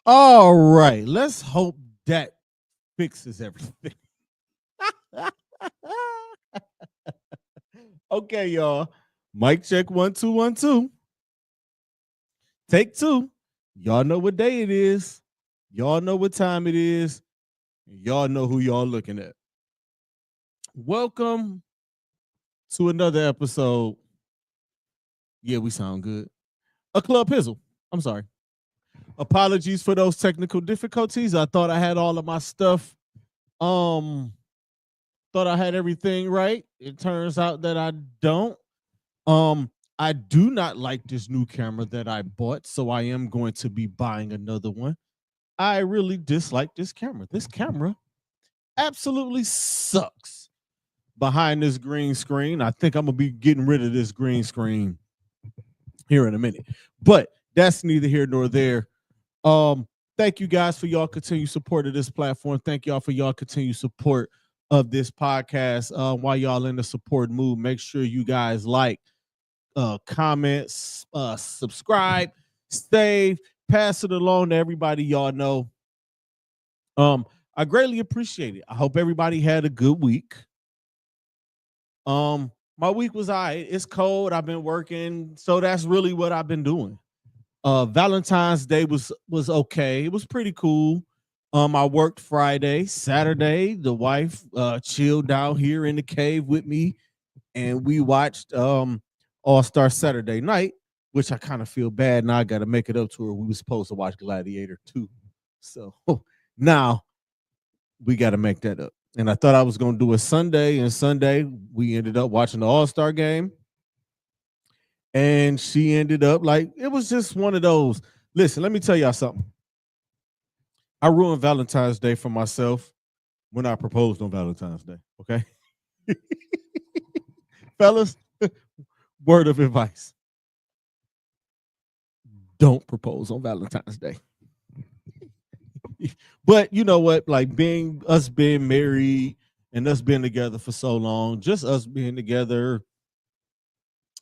All right, let's hope that fixes everything. Okay, y'all. Mic check 1 2 1 2. Take two. Y'all know what day it is. Y'all know what time it is. Y'all know who y'all looking at. Welcome to another episode. Yeah, we sound good. A Club Pizzle. I'm sorry. Apologies for those technical difficulties. I thought I had all of my stuff. Um, thought I had everything right. It turns out that I don't. Um, I do not like this new camera that I bought, so I am going to be buying another one. I really dislike this camera. This camera absolutely sucks behind this green screen. I think I'm gonna be getting rid of this green screen here in a minute. But that's neither here nor there. Thank you guys for y'all continued support of this platform. Thank y'all for y'all continued support of this podcast. While y'all in the support mood, make sure you guys like, comments, subscribe, save, pass it along to everybody y'all know. I greatly appreciate it. I hope everybody had a good week. My week was all right. It's cold. I've been working, so that's really what I've been doing. Valentine's Day was okay. It was pretty cool. I worked Friday, Saturday. The wife chilled down here in the cave with me, and we watched All Star Saturday Night, which I kind of feel bad now. I got to make it up to her. We were supposed to watch Gladiator 2, so now we got to make that up. And I thought I was going to do a Sunday, and Sunday we ended up watching the All Star game. And she ended up like, it was just one of those. Listen, let me tell y'all something. I ruined Valentine's Day for myself when I proposed on Valentine's Day. Okay. Fellas, word of advice: don't propose on Valentine's Day. But you know what? Like us being married and us being together for so long, just us being together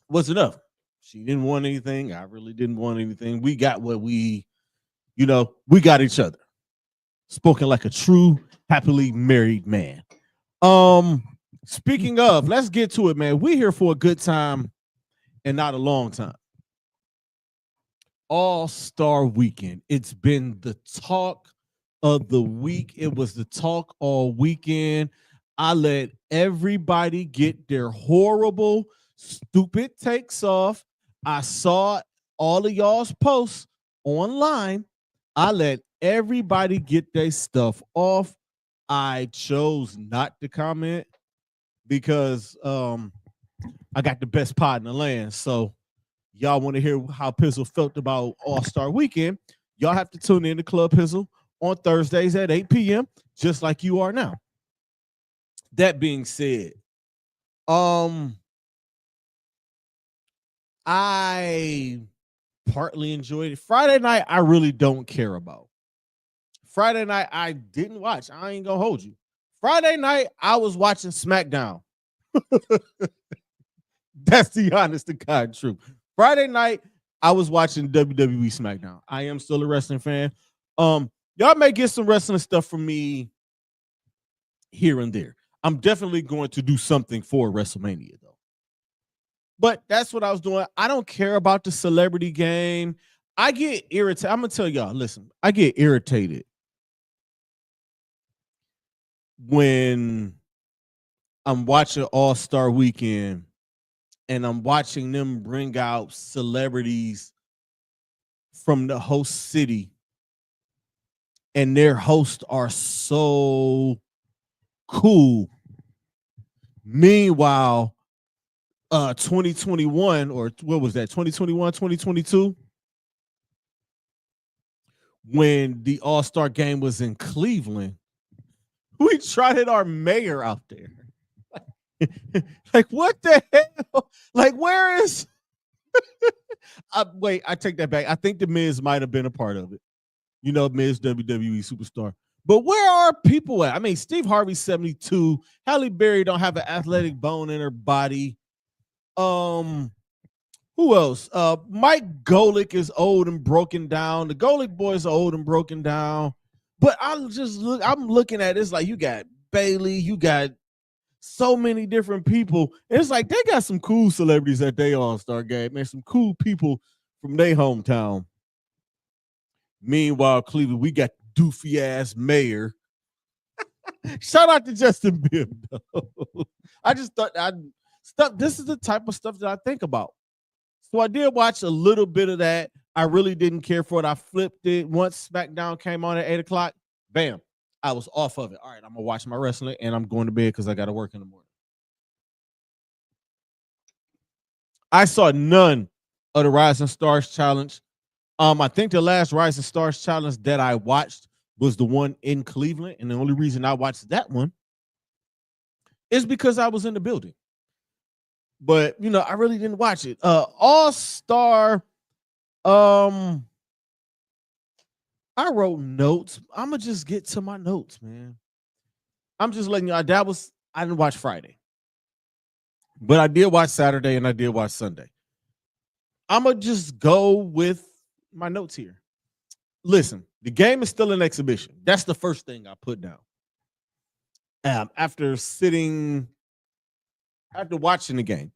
was enough. She didn't want anything. I really didn't want anything. We got what we got each other. Spoken like a true happily married man. Speaking of, let's get to it, man. We're here for a good time and not a long time. All-Star Weekend. It's been the talk of the week. It was the talk all weekend. I let everybody get their horrible, stupid takes off. I saw all of y'all's posts online. I let everybody get their stuff off. I chose not to comment because I got the best pod in the land. So y'all want to hear how Pizzle felt about All-Star Weekend, y'all have to tune in to Club Pizzle on Thursdays at 8 p.m., just like you are now. That being said, I partly enjoyed it. Friday night, I really don't care about. Friday night, I didn't watch. I ain't gonna hold you. Friday night, I was watching SmackDown. That's the honest to God truth. Friday night, I was watching WWE SmackDown. I am still a wrestling fan. Y'all may get some wrestling stuff from me here and there. I'm definitely going to do something for WrestleMania though. But that's what I was doing. I don't care about the celebrity game. I get irritated. I'm gonna tell y'all, listen, I get irritated when I'm watching All-Star Weekend and I'm watching them bring out celebrities from the host city and their hosts are so cool. Meanwhile, 2021, or what was that, 2021, 2022, when the All-Star game was in Cleveland, we trotted our mayor out there. Like, what the hell? Like, where is wait, I take that back. I think the Miz might have been a part of it. You know, Miz, WWE superstar. But where are people at? I mean, Steve Harvey's 72. Halle Berry don't have an athletic bone in her body. Who else? Mike Golick is old and broken down. The Golick boys are old and broken down. But I'm looking at this like you got Bailey, you got so many different people. It's like they got some cool celebrities at their All-Star game, man. Some cool people from their hometown. Meanwhile, Cleveland, we got doofy ass mayor. Shout out to Justin Bieber. I just thought this is the type of stuff that I think about. So I did watch a little bit of that. I really didn't care for it. I flipped it once SmackDown came on at 8:00. Bam, I was off of it. All right, I'm gonna watch my wrestling and I'm going to bed because I got to work in the morning. I saw none of the Rising Stars challenge. I think the last Rising Stars challenge that I watched was the one in Cleveland, and the only reason I watched that one is because I was in the building. But I really didn't watch it. All-Star. I wrote notes. I'm gonna just get to my notes, man. I'm just letting you know I didn't watch Friday. But I did watch Saturday and I did watch Sunday. I'm gonna just go with my notes here. Listen, the game is still an exhibition. That's the first thing I put down. After watching the game,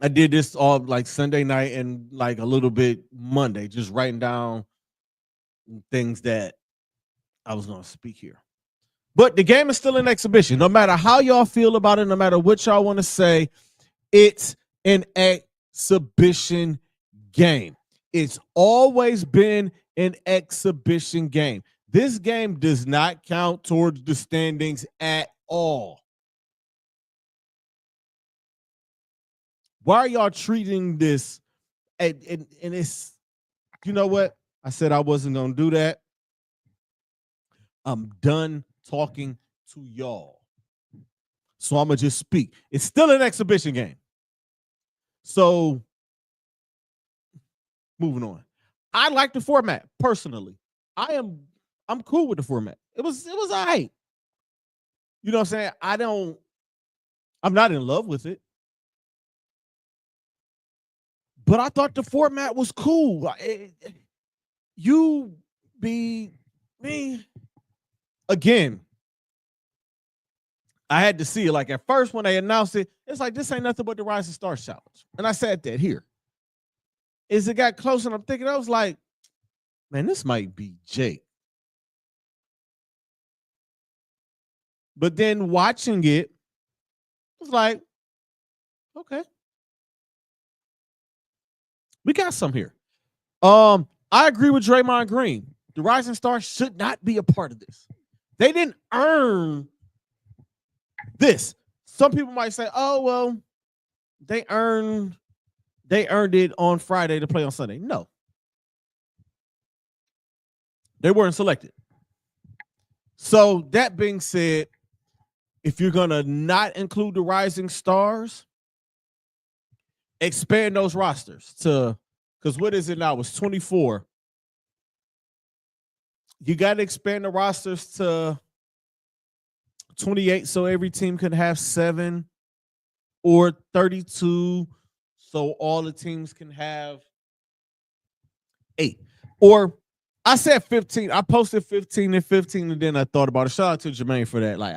I did this all like Sunday night and like a little bit Monday, just writing down things that I was going to speak here. But the game is still an exhibition. No matter how y'all feel about it, no matter what y'all want to say, it's an exhibition game. It's always been an exhibition game. This game does not count towards the standings at all. Why are y'all treating this? And it's, you know what? I said I wasn't going to do that. I'm done talking to y'all. So I'm going to just speak. It's still an exhibition game. So moving on. I like the format personally. I'm cool with the format. It was all right. You know what I'm saying? I'm not in love with it. But I thought the format was cool. You be me again. I had to see it. Like at first when they announced it, it's like this ain't nothing but the Rising Stars Challenge. And I said that here. As it got closer, and I'm thinking, I was like, man, this might be Jake. But then watching it, I was like, okay. We got some here. I agree with Draymond Green. The Rising Stars should not be a part of this. They didn't earn this. Some people might say, oh, well, they earned it on Friday to play on Sunday. No. They weren't selected. So that being said, if you're going to not include the Rising Stars, expand those rosters to, because what is it now? It's 24. You got to expand the rosters to 28 so every team can have 7, or 32 so all the teams can have 8. Or I said 15. I posted 15 and 15, and then I thought about it. Shout out to Jermaine for that. Like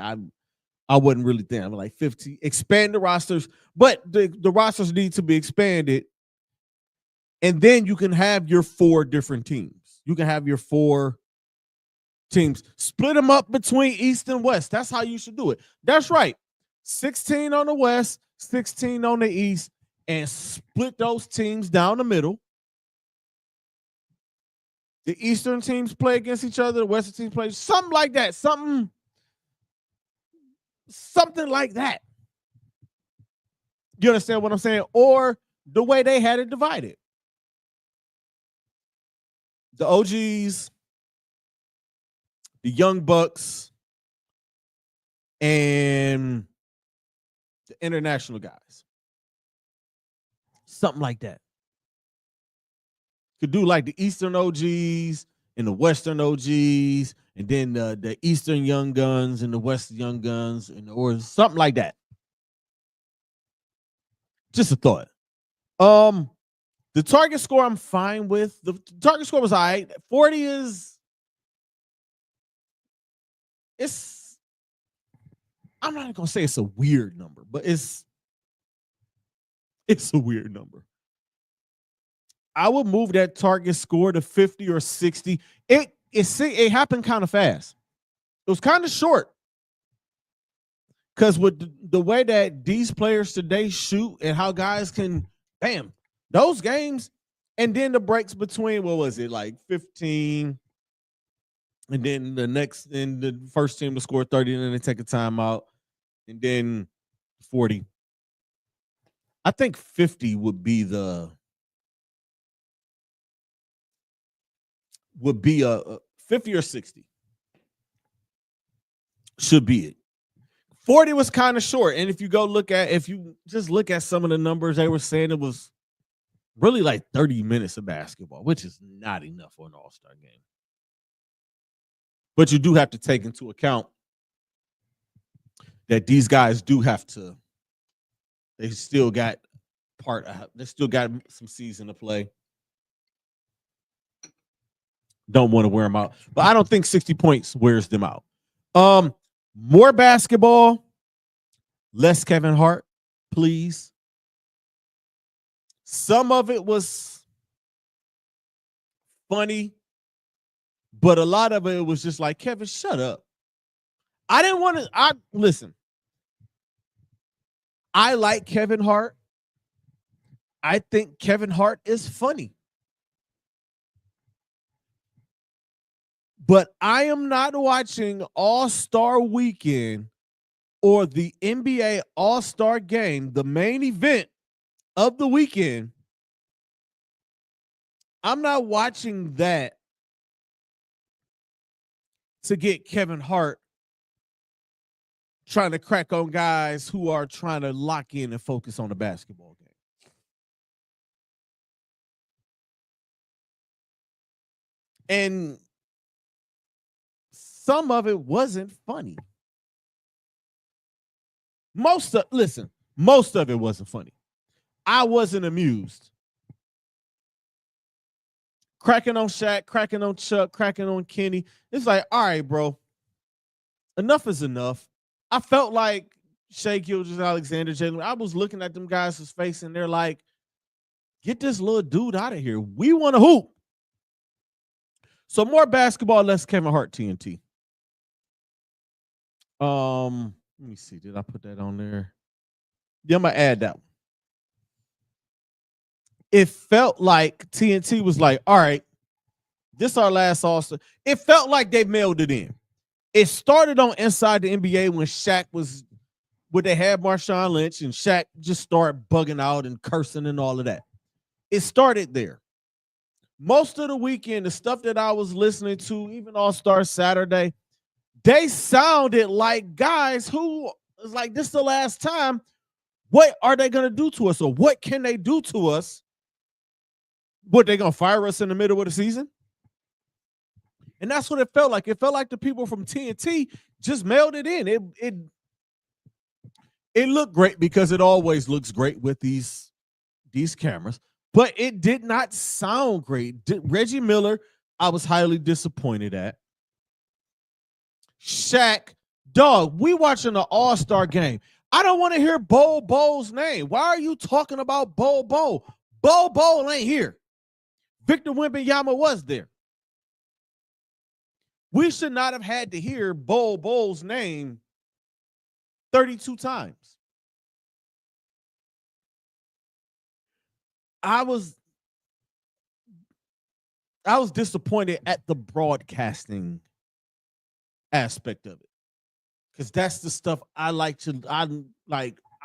I wasn't really thinking. I'm like 50. Expand the rosters, but the rosters need to be expanded, and then you can have your 4 different teams. You can have your 4 teams. Split them up between East and West. That's how you should do it. That's right. 16 on the West, 16 on the East, and split those teams down the middle. The Eastern teams play against each other. The Western teams play something like that. Something like that. You understand what I'm saying? Or the way they had it divided. The OGs, the Young Bucks, and the international guys. Something like that. Could do like the Eastern OGs and the Western OGs, and then the Eastern Young Guns and the Western Young Guns, or something like that. Just a thought. The target score I'm fine with. The target score was all right. 40 is it's I'm not gonna say it's a weird number, but it's a weird number. I would move that target score to 50 or 60. It happened kind of fast. It was kind of short. Because with the way that these players today shoot and how guys can, bam, those games, and then the breaks between, what was it, like 15, and then the first team to score 30, and then they take a timeout, and then 40. I think 50 would be a 50 or 60. Should be it. 40 was kind of short. And if you just look at some of the numbers, they were saying it was really like 30 minutes of basketball, which is not enough for an all-star game. But you do have to take into account that these guys they still got some season to play. Don't want to wear them out. But I don't think 60 points wears them out. More basketball, less Kevin Hart, please. Some of it was funny, but a lot of it was just like, Kevin, shut up. Listen. I like Kevin Hart. I think Kevin Hart is funny. But I am not watching All-Star Weekend or the NBA All-Star Game, the main event of the weekend. I'm not watching that to get Kevin Hart trying to crack on guys who are trying to lock in and focus on the basketball game. And some of it wasn't funny. Most of it wasn't funny. I wasn't amused. Cracking on Shaq, cracking on Chuck, cracking on Kenny. It's like, all right, bro. Enough is enough. I felt like Shea Gilgeous-Alexander, Jalen. I was looking at them guys' face, and they're like, get this little dude out of here. We want to hoop. So more basketball, less Kevin Hart TNT. Let me see. Did I put that on there? Yeah, I'm gonna add that one. It felt like TNT was like, all right, this is our last All-Star. It felt like they mailed it in. It started on Inside the NBA when Shaq was, when they had Marshawn Lynch and Shaq just started bugging out and cursing and all of that. It started there. Most of the weekend, the stuff that I was listening to, even All-Star Saturday, they sounded like guys who was like, this is the last time. What are they going to do to us? Or what can they do to us? What, they going to fire us in the middle of the season? And that's what it felt like. It felt like the people from TNT just mailed it in. It looked great because it always looks great with these cameras, but it did not sound great. Reggie Miller, I was highly disappointed at. Shaq, dog, we watching the All-Star game. I don't want to hear Bol Bol's name. Why are you talking about Bol Bol? Bol Bol ain't here. Victor Wembanyama was there. We should not have had to hear Bol Bol's name 32 times. I was disappointed at the broadcasting aspect of it, because that's the stuff I like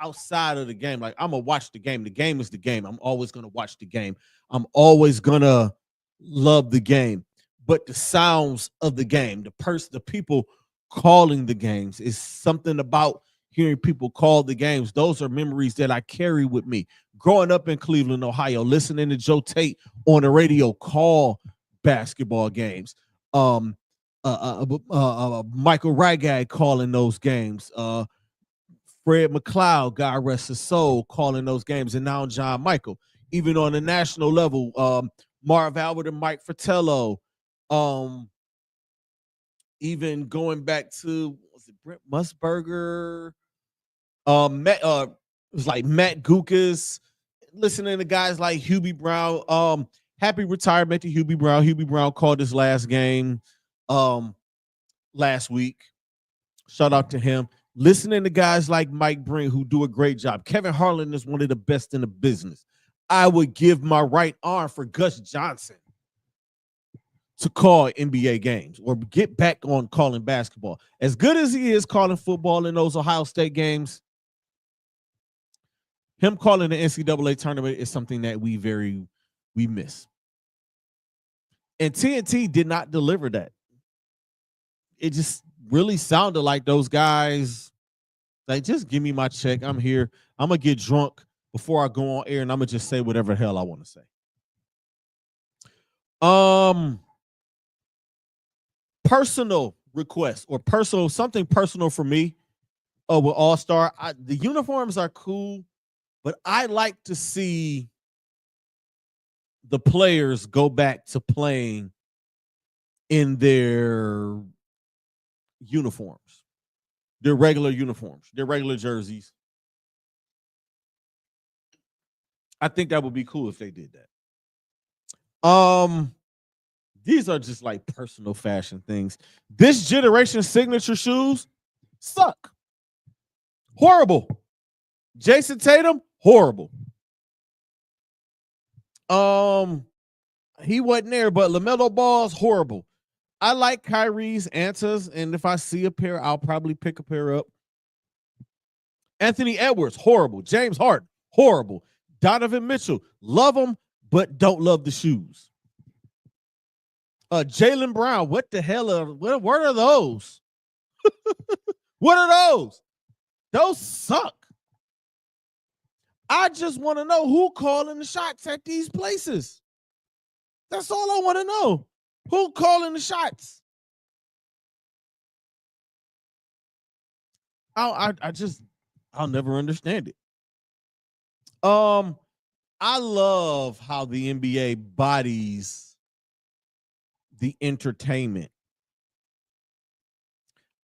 outside of the game. Like, I'm gonna watch the game. The game is the game. I'm always gonna watch the game. I'm always gonna love the game. But the sounds of the game, the people calling the games, is something about hearing people call the games. Those are memories that I carry with me. Growing up in Cleveland, Ohio, listening to Joe Tate on the radio call basketball games. Michael Rygag calling those games. Fred McLeod, God rest his soul, calling those games, and now John Michael. Even on the national level, Marv Albert and Mike Fratello. Even going back to, was it Brent Musburger? It was like Matt Gukas, listening to guys like Hubie Brown. Happy retirement to Hubie Brown. Hubie Brown called his last game last week. Shout out to him. Listening to guys like Mike Breen, who do a great job. Kevin Harlan is one of the best in the business. I would give my right arm for Gus Johnson to call NBA games or get back on calling basketball. As good as he is calling football in those Ohio State games, him calling the NCAA tournament is something that we miss. And TNT did not deliver that. It just really sounded like those guys, like, just give me my check. I'm here. I'm going to get drunk before I go on air, and I'm going to just say whatever the hell I want to say. Personal request or something personal for me with All-Star. The uniforms are cool, but I like to see the players go back to playing in their uniforms, their regular uniforms, their regular jerseys. I think that would be cool if they did that. These are just like personal fashion things. This generation signature shoes suck. Horrible. Jason Tatum, horrible. He wasn't there, but LaMelo Ball's horrible. I like Kyrie's answers, and if I see a pair, I'll probably pick a pair up. Anthony Edwards, horrible. James Harden, horrible. Donovan Mitchell, love him, but don't love the shoes. Jaylen Brown, what the hell what are those? What are those? Those suck. I just want to know who calling the shots at these places. That's all I want to know. Who calling the shots? I'll never understand it. I love how the NBA bodies the entertainment.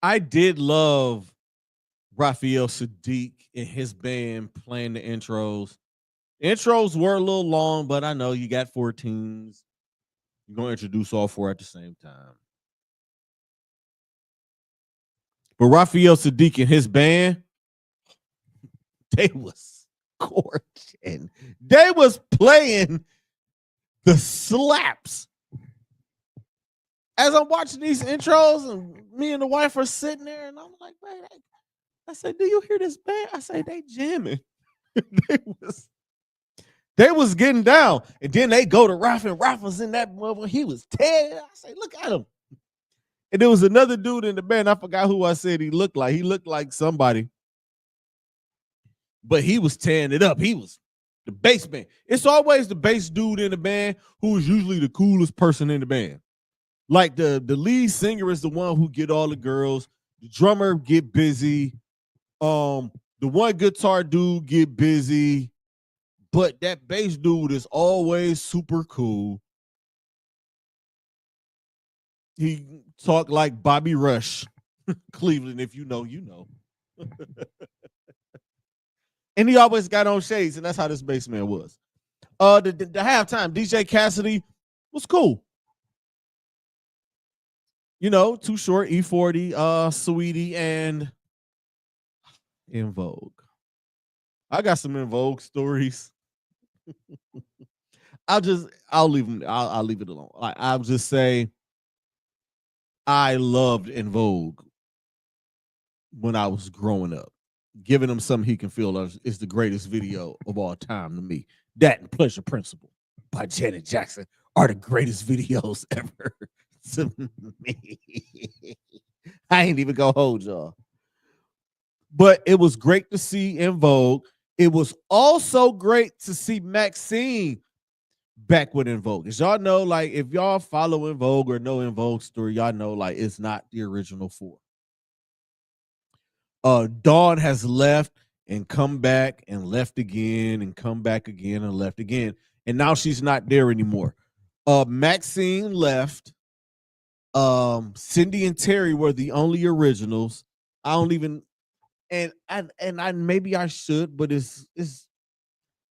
I did love Raphael Sadiq and his band playing the intros. Intros were a little long, but I know you got 4 teams. You're going to introduce all 4 at the same time. But Raphael Sadiq and his band, they was scorching. They was playing the slaps. As I'm watching these intros, and me and the wife are sitting there, and I'm like, man, I said, do you hear this band? I say, they jamming. They was getting down. And then they go to Raph, and Raph was in that mother. He was 10. I say, look at him. And there was another dude in the band. I forgot who I said he looked like. He looked like somebody. But he was tearing it up. He was the bass man. It's always the bass dude in the band who is usually the coolest person in the band. Like the lead singer is the one who get all the girls. The drummer get busy. The one guitar dude get busy. But that bass dude is always super cool. He talked like Bobby Rush, Cleveland. If you know, you know. And he always got on shades, and that's how this bass man was. The halftime, DJ Cassidy was cool. You know, Too Short, E40, Sweetie, and In Vogue. I got some In Vogue stories. I'll leave them. I'll leave it alone. I'll just say I loved In Vogue when I was growing up. Giving him something he can feel is the greatest video of all time to me. That and Pleasure Principle by Janet Jackson are the greatest videos ever to me. I ain't even gonna hold y'all. But it was great to see In Vogue. It was also great to see Maxine back with In Vogue. As y'all know, like, if y'all follow In Vogue or know In Vogue story, y'all know, like, it's not the original 4. Dawn has left and come back and left again and come back again and left again. And now she's not there anymore. Maxine left. Cindy and Terry were the only originals. I don't even and I maybe I should, but it's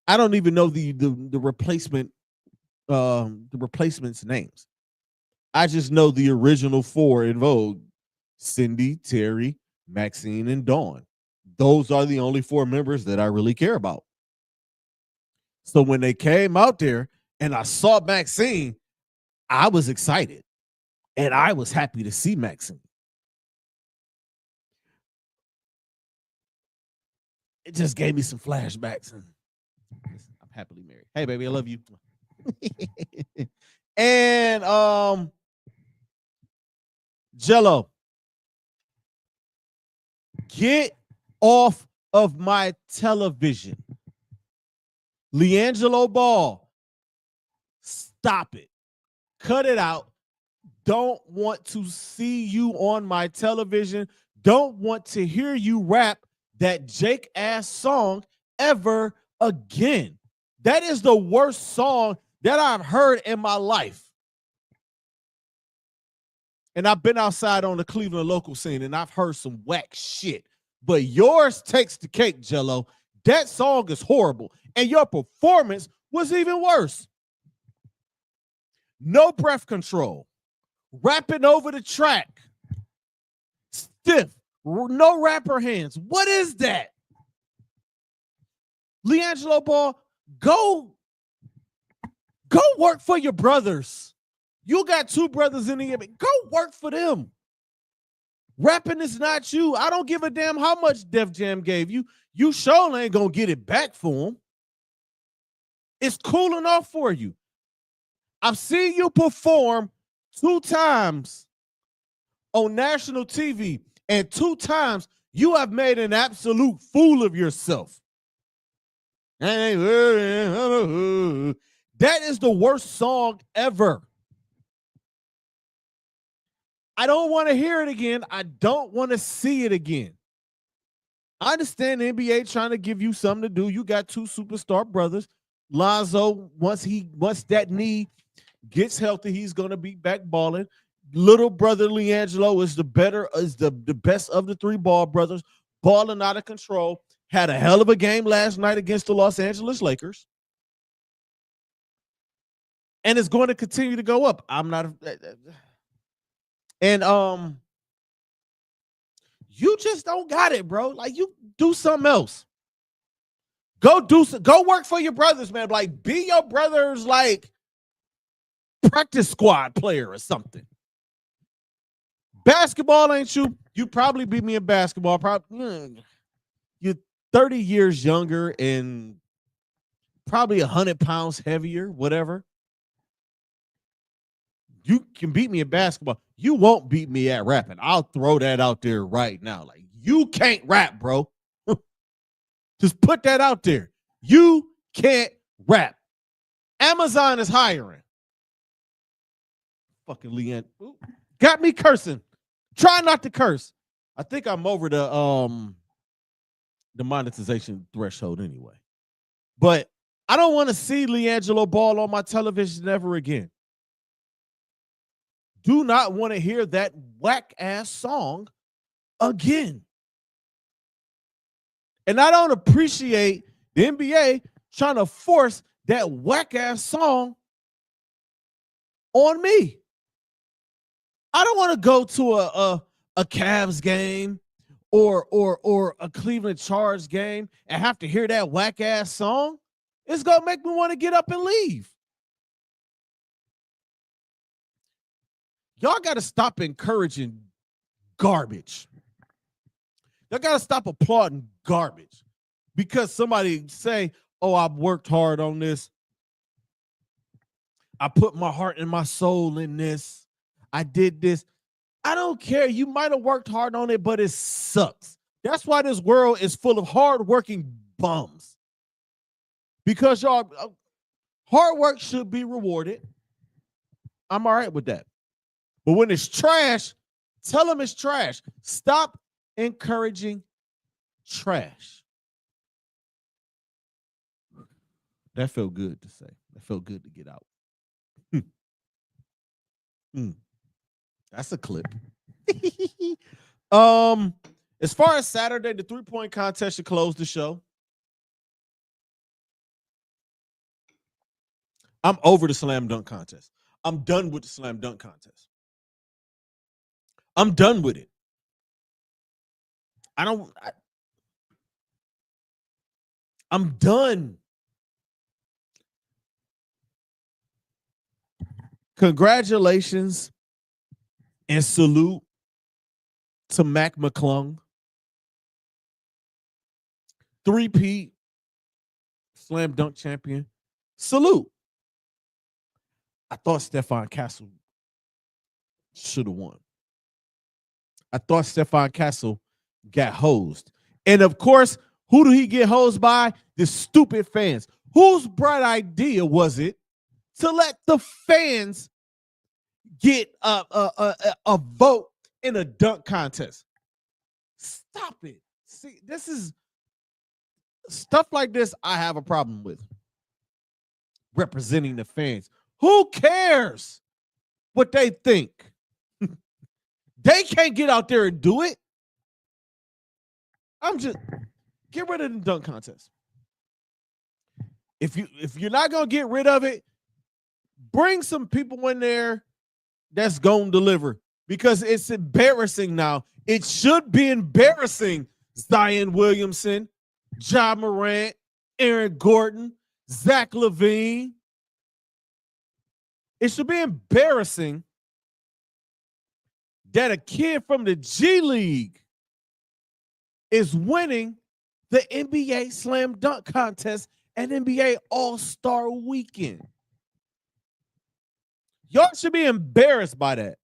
I don't even know the replacements names. I just know the original four in Vogue: Cindy, Terry, Maxine, and Dawn. Those are the only four members that I really care about. So when they came out there and I saw Maxine, I was excited and I was happy to see Maxine. It just gave me some flashbacks, and I'm happily married. Hey, baby, I love you. And Jello, get off of my television. LiAngelo Ball, stop it. Cut it out. Don't want to see you on my television. Don't want to hear you rap that Jake ass song ever again. That is the worst song that I've heard in my life. And I've been outside on the Cleveland local scene and I've heard some whack shit. But yours takes the cake, Jello. That song is horrible. And your performance was even worse. No breath control. Rapping over the track. Stiff. No rapper hands. What is that? LiAngelo Ball, go work for your brothers. You got two brothers in the NBA. Go work for them. Rapping is not you. I don't give a damn how much Def Jam gave you. You sure ain't gonna get it back for them. It's cooling off for you. I've seen you perform 2 times on national TV, and 2 times you have made an absolute fool of yourself. That is the worst song ever. I don't want to hear it again. I don't want to see it again. I understand the NBA trying to give you something to do. You got 2 superstar brothers. Lonzo, once that knee gets healthy, he's gonna be back balling. Little brother LiAngelo is the best of the 3 ball brothers, balling out of control. Had a hell of a game last night against the Los Angeles Lakers. And it's going to continue to go up. You just don't got it, bro. Like, you do something else. Go work for your brothers, man. Like, be your brother's like practice squad player or something. Basketball ain't you. You probably beat me in basketball. You're 30 years younger and probably 100 pounds heavier, whatever. You can beat me in basketball. You won't beat me at rapping. I'll throw that out there right now. Like, you can't rap, bro. Just put that out there. You can't rap. Amazon is hiring. Fucking Leanne. Got me cursing. Try not to curse. I think I'm over the monetization threshold anyway. But I don't want to see LiAngelo Ball on my television ever again. Do not want to hear that whack ass song again. And I don't appreciate the NBA trying to force that whack ass song on me. I don't want to go to a Cavs game or a Cleveland Charge game and have to hear that whack ass song. It's gonna make me want to get up and leave. Y'all got to stop encouraging garbage. Y'all got to stop applauding garbage because somebody say, oh, I've worked hard on this. I put my heart and my soul in this. I did this. I don't care. You might have worked hard on it, but it sucks. That's why this world is full of hardworking bums. Because y'all, hard work should be rewarded. I'm all right with that. But when it's trash, tell them it's trash. Stop encouraging trash. That felt good to say. That felt good to get out. That's a clip. As far as Saturday, the 3-point contest should close the show. I'm over the slam dunk contest. I'm done with the slam dunk contest. I'm done with it. I'm done. Congratulations and salute to Mac McClung. 3-peat slam dunk champion. Salute. I thought Stephon Castle should have won. I thought Stephon Castle got hosed. And of course, who do he get hosed by? The stupid fans. Whose bright idea was it to let the fans get a vote in a dunk contest? Stop it. See, this is stuff like this I have a problem with. Representing the fans. Who cares what they think? They can't get out there and do it. Get rid of the dunk contest. If you're not gonna get rid of it, bring some people in there that's gonna deliver, because it's embarrassing now. It should be embarrassing. Zion Williamson, Ja Morant, Aaron Gordon, Zach LaVine. It should be embarrassing that a kid from the G League is winning the NBA Slam Dunk Contest and NBA All-Star Weekend. Y'all should be embarrassed by that.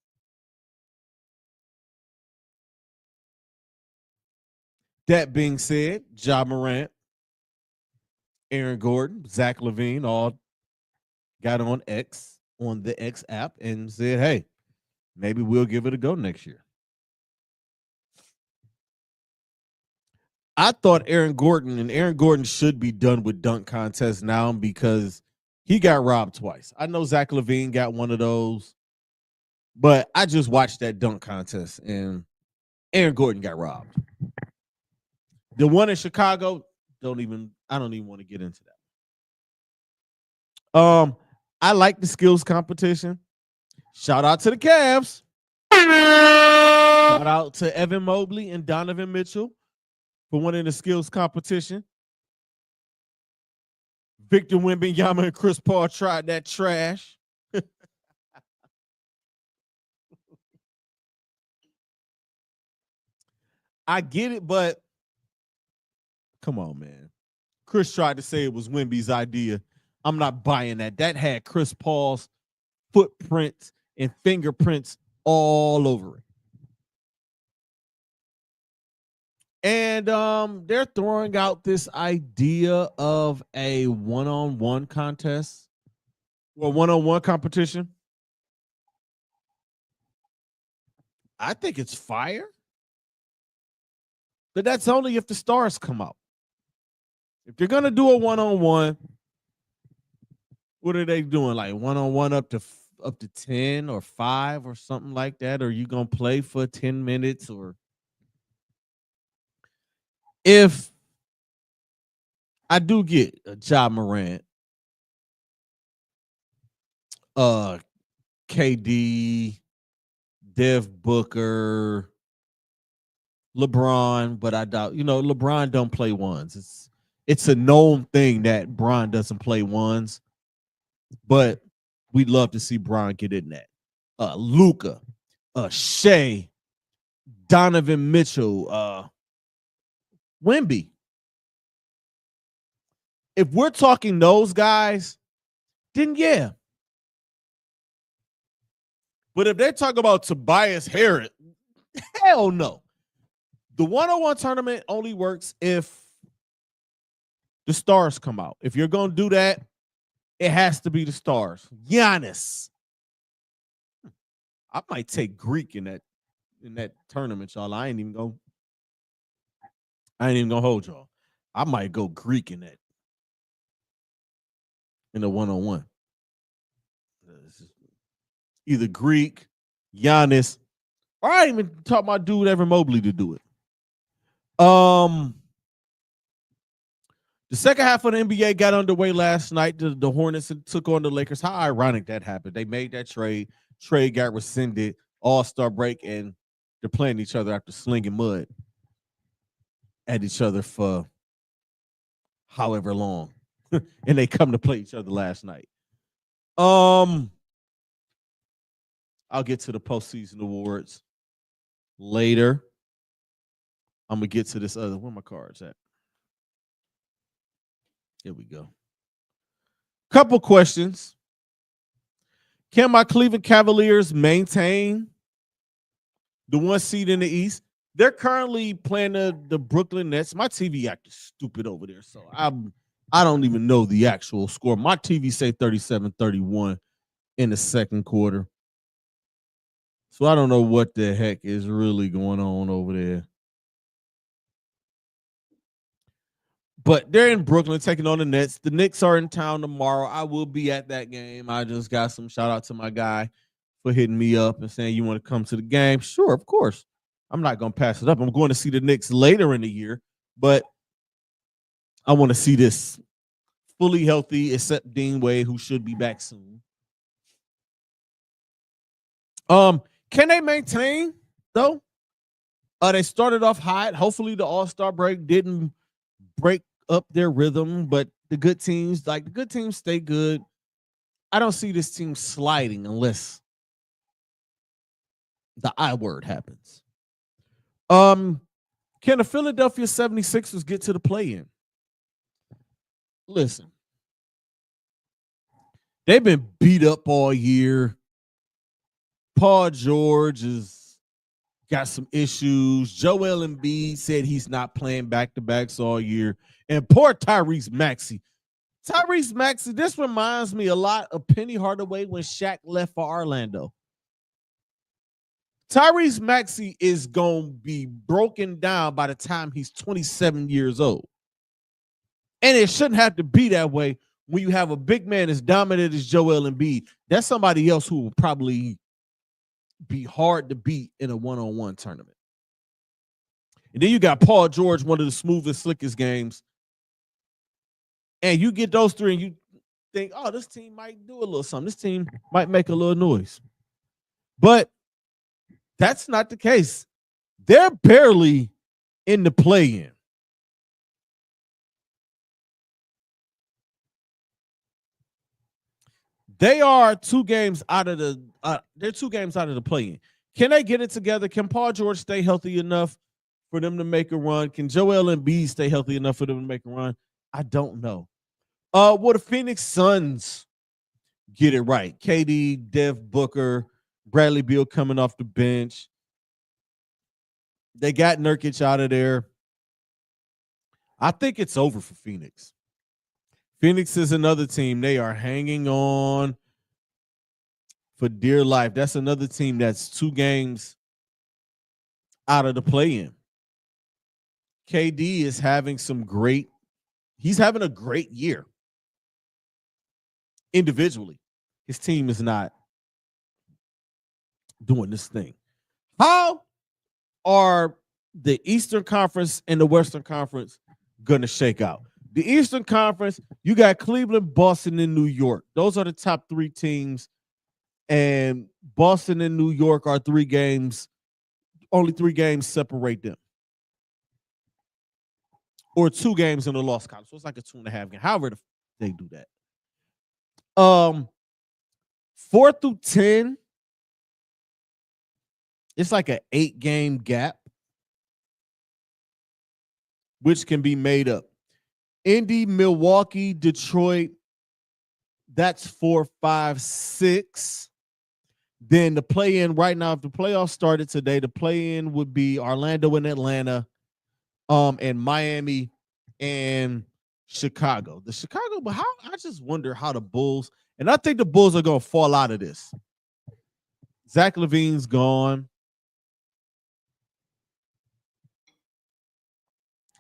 That being said, Ja Morant, Aaron Gordon, Zach LaVine all got on the X app and said, hey, maybe we'll give it a go next year. I thought Aaron Gordon should be done with dunk contests now because he got robbed twice. I know Zach LaVine got one of those, but I just watched that dunk contest and Aaron Gordon got robbed. The one in Chicago, I don't even want to get into that. I like the skills competition. Shout out to the Cavs. Shout out to Evan Mobley and Donovan Mitchell for winning the skills competition. Victor Wembanyama and Chris Paul tried that trash. I get it, but come on, man. Chris tried to say it was Wemby's idea. I'm not buying that. That had Chris Paul's footprints and fingerprints all over it. And they're throwing out this idea of a one-on-one contest or one-on-one competition. I think it's fire. But that's only if the stars come out. If you're gonna do a one-on-one, what are they doing? Like one-on-one up to 10 or 5 or something like that? Or are you gonna play for 10 minutes? Or if I do get a Ja Morant, KD, Dev Booker, LeBron, but I doubt, LeBron don't play ones. It's a known thing that Bron doesn't play ones, but we'd love to see Bron get in that. Luka, Shea, Donovan Mitchell, Wemby. If we're talking those guys, then yeah. But if they're talking about Tobias Harris, hell no. The one-on-one tournament only works if the stars come out. If you're going to do that, it has to be the stars. Giannis. I might take Greek in that tournament, y'all. I ain't even going. I ain't even gonna hold y'all. I might go Greek in that in a 1-on-1. Either Greek, Giannis, or I even taught my dude Evan Mobley to do it. The second half of the NBA got underway last night. The Hornets took on the Lakers. How ironic that happened. They made that trade. Trade got rescinded. All-Star break, and they're playing each other after slinging mud at each other for however long. And they come to play each other last night. I'll get to the postseason awards later. I'm gonna get to this other. Where my cards at? Here we go. Couple questions. Can my Cleveland Cavaliers maintain the 1 seed in the East? They're currently playing the Brooklyn Nets. My TV acting stupid over there, so I don't even know the actual score. My TV say 37-31 in the second quarter. So I don't know what the heck is really going on over there. But they're in Brooklyn taking on the Nets. The Knicks are in town tomorrow. I will be at that game. I just got some shout out to my guy for hitting me up and saying, you want to come to the game? Sure, of course. I'm not going to pass it up. I'm going to see the Knicks later in the year, but I want to see this fully healthy, except Dean Wade, who should be back soon. Can they maintain, though? They started off hot. Hopefully the All-Star break didn't break up their rhythm, but the good teams stay good. I don't see this team sliding unless the I word happens. Can the Philadelphia 76ers get to the play-in? Listen, they've been beat up all year. Paul George has got some issues. Joel Embiid said he's not playing back-to-backs all year. And poor Tyrese Maxey. Tyrese Maxey, this reminds me a lot of Penny Hardaway when Shaq left for Orlando. Tyrese Maxey is going to be broken down by the time he's 27 years old. And it shouldn't have to be that way when you have a big man as dominant as Joel Embiid. That's somebody else who will probably be hard to beat in a one-on-one tournament. And then you got Paul George, one of the smoothest, slickest games. And you get those three and you think, oh, this team might do a little something. This team might make a little noise. But that's not the case. They're barely in the play-in. They are 2 games out of the they're 2 games out of the play-in. Can they get it together? Can Paul George stay healthy enough for them to make a run? Can Joel Embiid stay healthy enough for them to make a run? I don't know. Will the Phoenix Suns get it right? KD, Dev Booker, Bradley Beal coming off the bench. They got Nurkic out of there. I think it's over for Phoenix. Phoenix is another team. They are hanging on for dear life. That's another team that's 2 games out of the play-in. KD is having he's having a great year. Individually, his team is not doing this thing. How are the Eastern Conference and the Western Conference going to shake out? The Eastern Conference, you got Cleveland, Boston, and New York. Those are the top 3 teams. And Boston and New York are 3 games. Only 3 games separate them. Or 2 games in the loss column. So it's like a 2.5 game. However they do that. 4 through 10, it's like an 8-game gap, which can be made up. Indy, Milwaukee, Detroit, that's 4, 5, 6. Then the play-in right now, if the playoffs started today, the play-in would be Orlando and Atlanta, and Miami and Chicago. The Chicago, but I just wonder how the Bulls, and I think the Bulls are going to fall out of this. Zach LaVine's gone.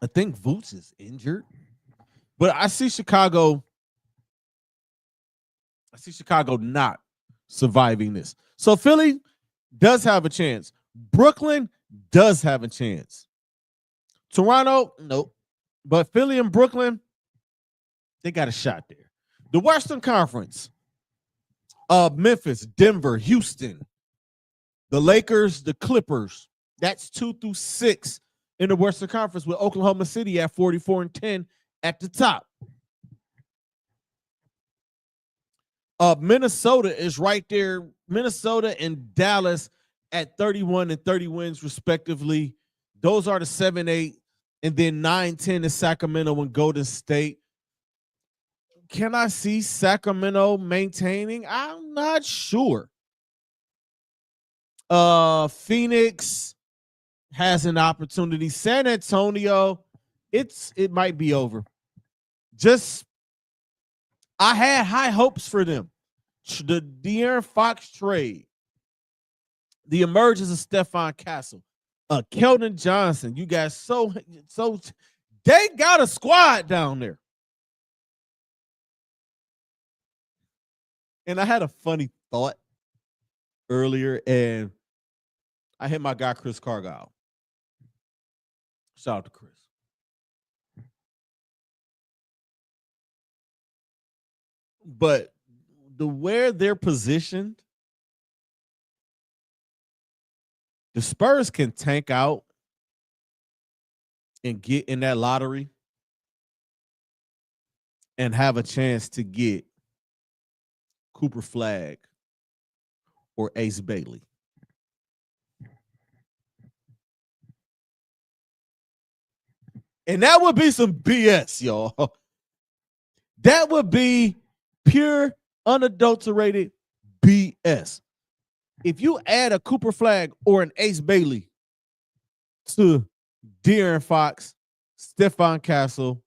I think Vooch is injured, but I see Chicago not surviving this. So Philly does have a chance. Brooklyn does have a chance. Toronto, nope. But Philly and Brooklyn, they got a shot there. The Western Conference, Memphis, Denver, Houston, the Lakers, the Clippers. That's 2 through 6 in the Western Conference, with Oklahoma City at 44-10 at the top. Minnesota is right there. Minnesota and Dallas at 31 and 30 wins respectively. Those are the 7-8, and then 9-10 is Sacramento and Golden State. Can I see Sacramento maintaining? I'm not sure. Phoenix has an opportunity. San Antonio, it might be over. I had high hopes for them. The De'Aaron Fox trade, the emergence of Stephon Castle, Keldon Johnson. You guys, so they got a squad down there. And I had a funny thought earlier, and I hit my guy Chris Cargile. Shout out to Chris. But where they're positioned, the Spurs can tank out and get in that lottery and have a chance to get Cooper Flag or Ace Bailey. And that would be some BS, y'all. That would be pure, unadulterated BS. If you add a Cooper Flag or an Ace Bailey to De'Aaron Fox, Stephon Castle,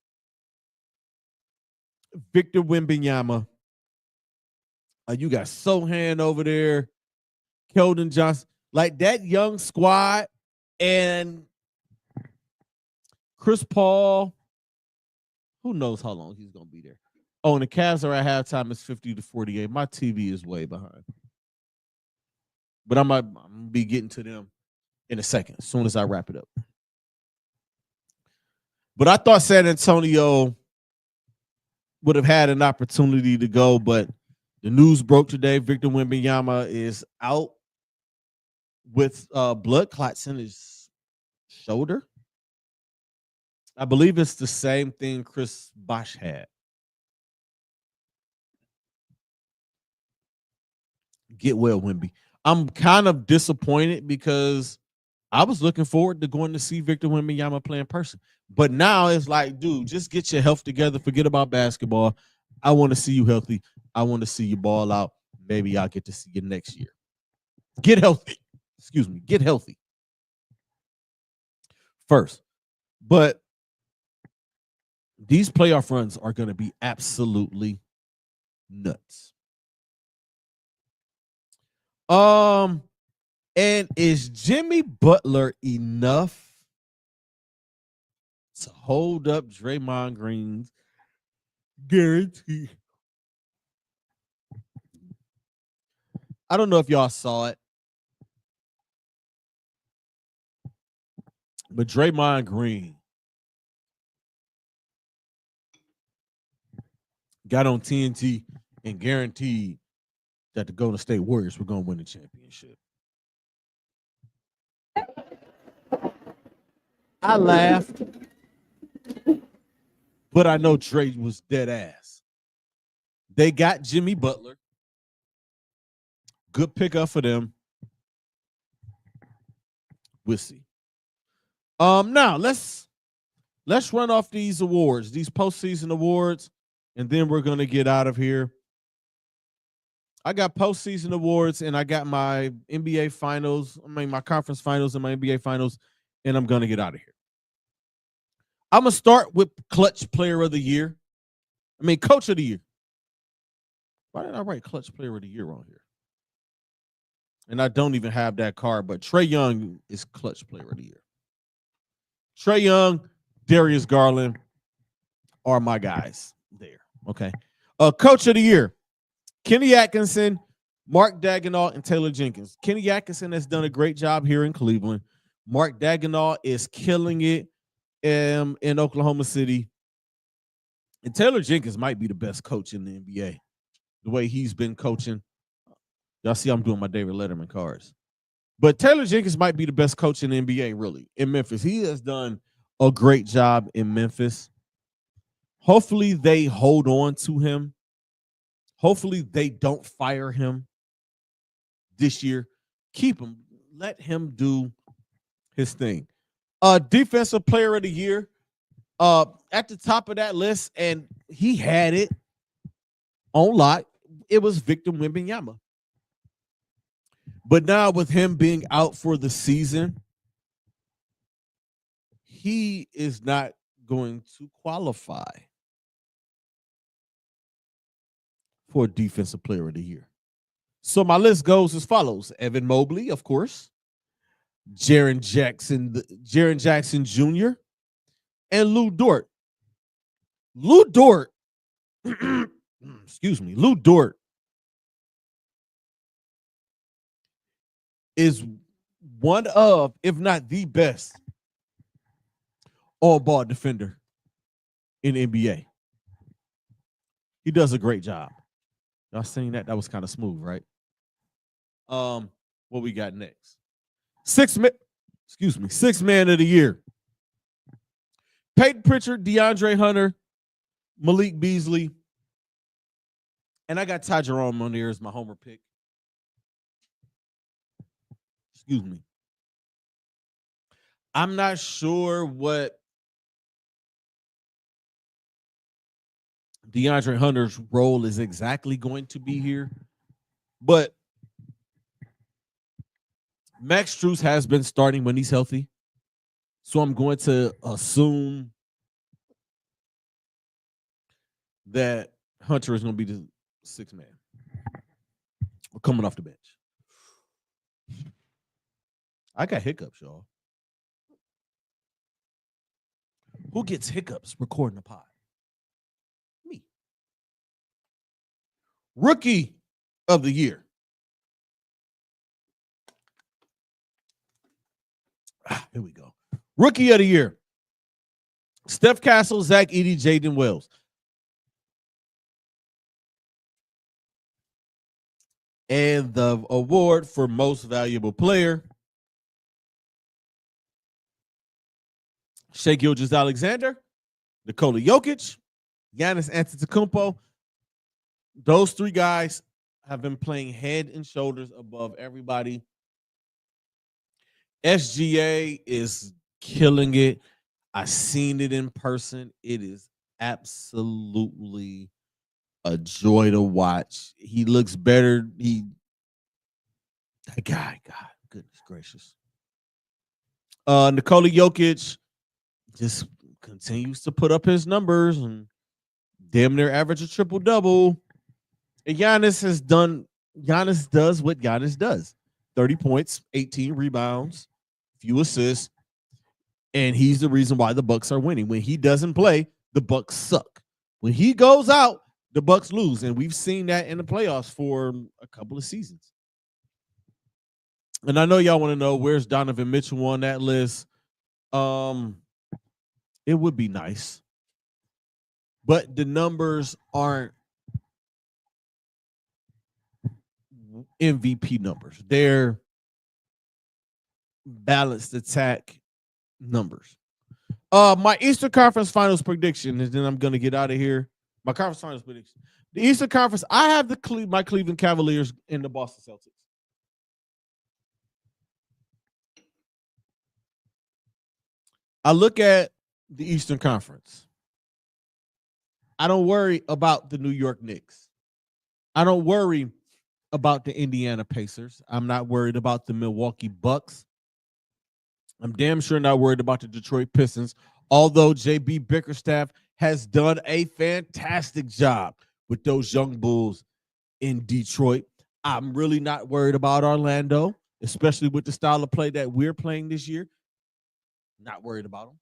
Victor Wembanyama, you got Sohan over there, Keldon Johnson, like that young squad, and Chris Paul, who knows how long he's going to be there. Oh, and the Cavs are at halftime. It's 50-48. My TV is way behind. But I'm going to be getting to them in a second, as soon as I wrap it up. But I thought San Antonio would have had an opportunity to go, but the news broke today. Victor Wembanyama is out with blood clots in his shoulder. I believe it's the same thing Chris Bosh had. Get well, Wemby. I'm kind of disappointed because I was looking forward to going to see Victor Wembanyama play in person. But now it's like, dude, just get your health together. Forget about basketball. I want to see you healthy. I want to see you ball out. Maybe I'll get to see you next year. Get healthy. Excuse me. Get healthy first. But these playoff runs are going to be absolutely nuts. And is Jimmy Butler enough to hold up Draymond Green's guarantee? I don't know if y'all saw it, but Draymond Green got on TNT and guaranteed that the Golden State Warriors were going to win the championship. I laughed, but I know Dre was dead ass. They got Jimmy Butler. Good pickup for them. We'll see. Now let's run off these awards, these postseason awards, and then we're gonna get out of here. I got postseason awards, and I got my NBA finals. I mean, my conference finals and my NBA finals, and I'm gonna get out of here. I'm gonna start with Clutch Player of the Year. I mean, Coach of the Year. Why did I write Clutch Player of the Year on here? And I don't even have that card, but Trae Young is Clutch Player of the Year. Trae Young, Darius Garland are my guys there. Okay. Coach of the year, Kenny Atkinson, Mark Daigneault, and Taylor Jenkins. Kenny Atkinson has done a great job here in Cleveland. Mark Daigneault is killing it in Oklahoma City. And Taylor Jenkins might be the best coach in the NBA. The way he's been coaching. Y'all see I'm doing my David Letterman cards. But Taylor Jenkins might be the best coach in the NBA, really, in Memphis. He has done a great job in Memphis. Hopefully they hold on to him. Hopefully they don't fire him this year. Keep him. Let him do his thing. Defensive player of the year. At the top of that list, and he had it on lock, it was Victor Wembanyama. But now with him being out for the season, he is not going to qualify for Defensive Player of the Year. So my list goes as follows. Evan Mobley, of course. Jaren Jackson Jr., and Lou Dort. Lou Dort, excuse me, Lou Dort is one of, if not the best, on-ball defender in the NBA. He does a great job. Y'all seen that? That was kind of smooth, right? What we got next? Sixth man of the year. Peyton Pritchard, DeAndre Hunter, Malik Beasley, and I got Ty Jerome on there as my homer pick. Excuse me. I'm not sure what DeAndre Hunter's role is exactly going to be here, but Max Strus has been starting when he's healthy, so I'm going to assume that Hunter is going to be the sixth man coming off the bench. I got hiccups, y'all. Who gets hiccups recording the pod? Me. Rookie of the year. Here we go. Rookie of the year. Steph Castle, Zach Edey, Jaden Wells. And the award for most valuable player, Shai Gilgeous-Alexander, Nikola Jokic, Giannis Antetokounmpo. Those three guys have been playing head and shoulders above everybody. SGA is killing it. I've seen it in person. It is absolutely a joy to watch. He looks better. That guy, God, goodness gracious. Nikola Jokic just continues to put up his numbers and damn near average a triple-double. And Giannis does what Giannis does. 30 points, 18 rebounds, few assists, and he's the reason why the Bucks are winning. When he doesn't play, the Bucks suck. When he goes out, the Bucks lose, and we've seen that in the playoffs for a couple of seasons. And I know y'all want to know where's Donovan Mitchell on that list. It would be nice, but the numbers aren't MVP numbers. They're balanced attack numbers. My Eastern Conference Finals prediction, and then I'm going to get out of here. My conference finals prediction. The Eastern Conference, I have my Cleveland Cavaliers and the Boston Celtics. I look at the Eastern Conference. I don't worry about the New York Knicks. I don't worry about the Indiana Pacers. I'm not worried about the Milwaukee Bucks. I'm damn sure not worried about the Detroit Pistons, although JB Bickerstaff has done a fantastic job with those young Bulls in Detroit. I'm really not worried about Orlando, especially with the style of play that we're playing this year. Not worried about them.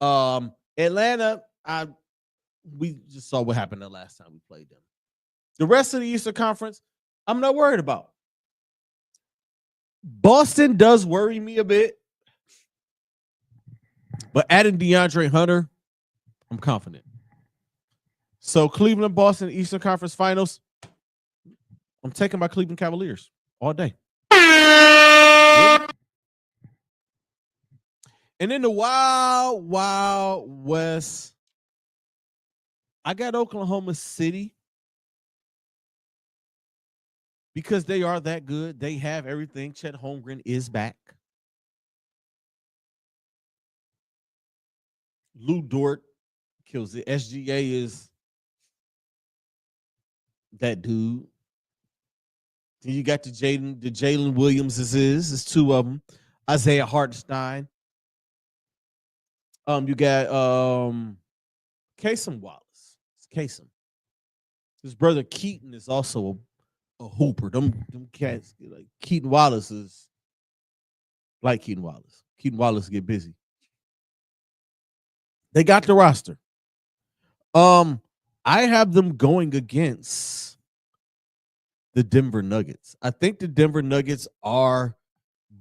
Atlanta, we just saw what happened the last time we played them. The rest of the Eastern Conference, I'm not worried about. Boston does worry me a bit, but adding DeAndre Hunter, I'm confident. So Cleveland, Boston, Eastern Conference Finals. I'm taking my Cleveland Cavaliers all day. And in the Wild West, I got Oklahoma City because they are that good. They have everything. Chet Holmgren is back. Lou Dort kills it. SGA is that dude. Then you got the Jalen Williams is two of them. Isaiah Hartenstein. You got Kasem Wallace. It's Kasem. His brother Keaton is also a hooper. Them cats, like Keaton Wallace is like Keaton Wallace. Keaton Wallace get busy. They got the roster. I have them going against the Denver Nuggets. I think the Denver Nuggets are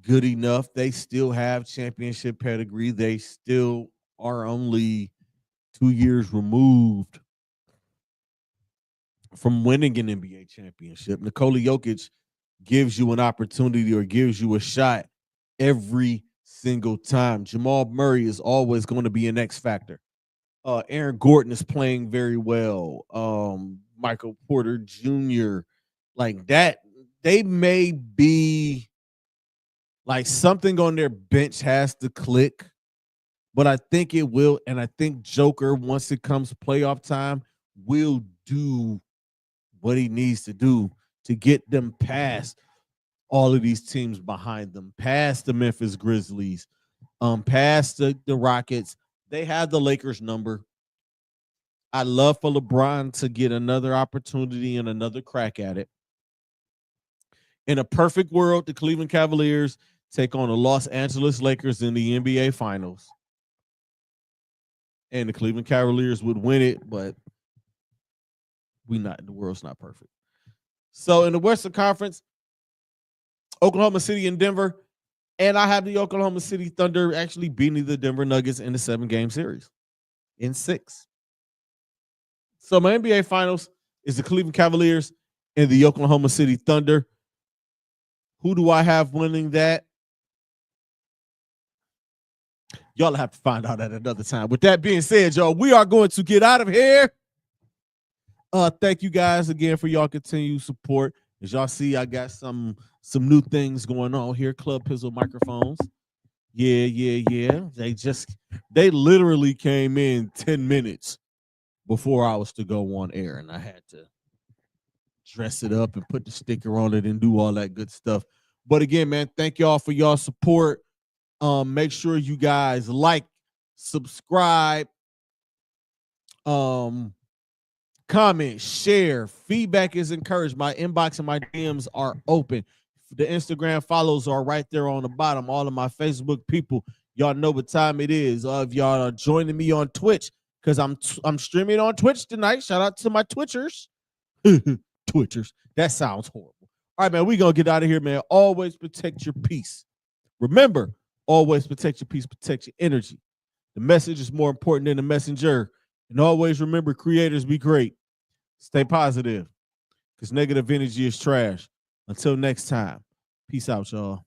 good enough. They still have championship pedigree. They still are only 2 years removed from winning an NBA championship. Nikola Jokic gives you an opportunity or gives you a shot every single time. Jamal Murray is always going to be an X factor. Aaron Gordon is playing very well. Michael Porter Jr. like that. They may be like something on their bench has to click, but I think it will. And I think Joker, once it comes playoff time, will do what he needs to do to get them past all of these teams behind them, past the Memphis Grizzlies, past the Rockets. They have the Lakers number. I love for LeBron to get another opportunity and another crack at it. In a perfect world, the Cleveland Cavaliers take on the Los Angeles Lakers in the NBA Finals. And the Cleveland Cavaliers would win it, but the world's not perfect. So in the Western Conference, Oklahoma City and Denver, and I have the Oklahoma City Thunder actually beating the Denver Nuggets in the 7-game series in 6. So my NBA Finals is the Cleveland Cavaliers and the Oklahoma City Thunder. Who do I have winning that? Y'all have to find out at another time. With that being said, y'all, we are going to get out of here. Thank you guys again for y'all continued support. As y'all see, I got some new things going on here. Club Pizzle microphones. Yeah. They literally came in 10 minutes before I was to go on air, and I had to dress it up and put the sticker on it and do all that good stuff. But again, man, thank y'all for y'all support. Make sure you guys like, subscribe, comment, share. Feedback is encouraged. My inbox and my DMs are open. The Instagram follows are right there on the bottom. All of my Facebook people, y'all know what time it is. If y'all are joining me on Twitch, because I'm streaming on Twitch tonight. Shout out to my Twitchers. Twitchers. That sounds horrible. All right, man, we gonna get out of here, man. Always protect your peace. Remember, always protect your peace, protect your energy. The message is more important than the messenger. And always remember, creators be great. Stay positive, because negative energy is trash. Until next time, peace out, y'all.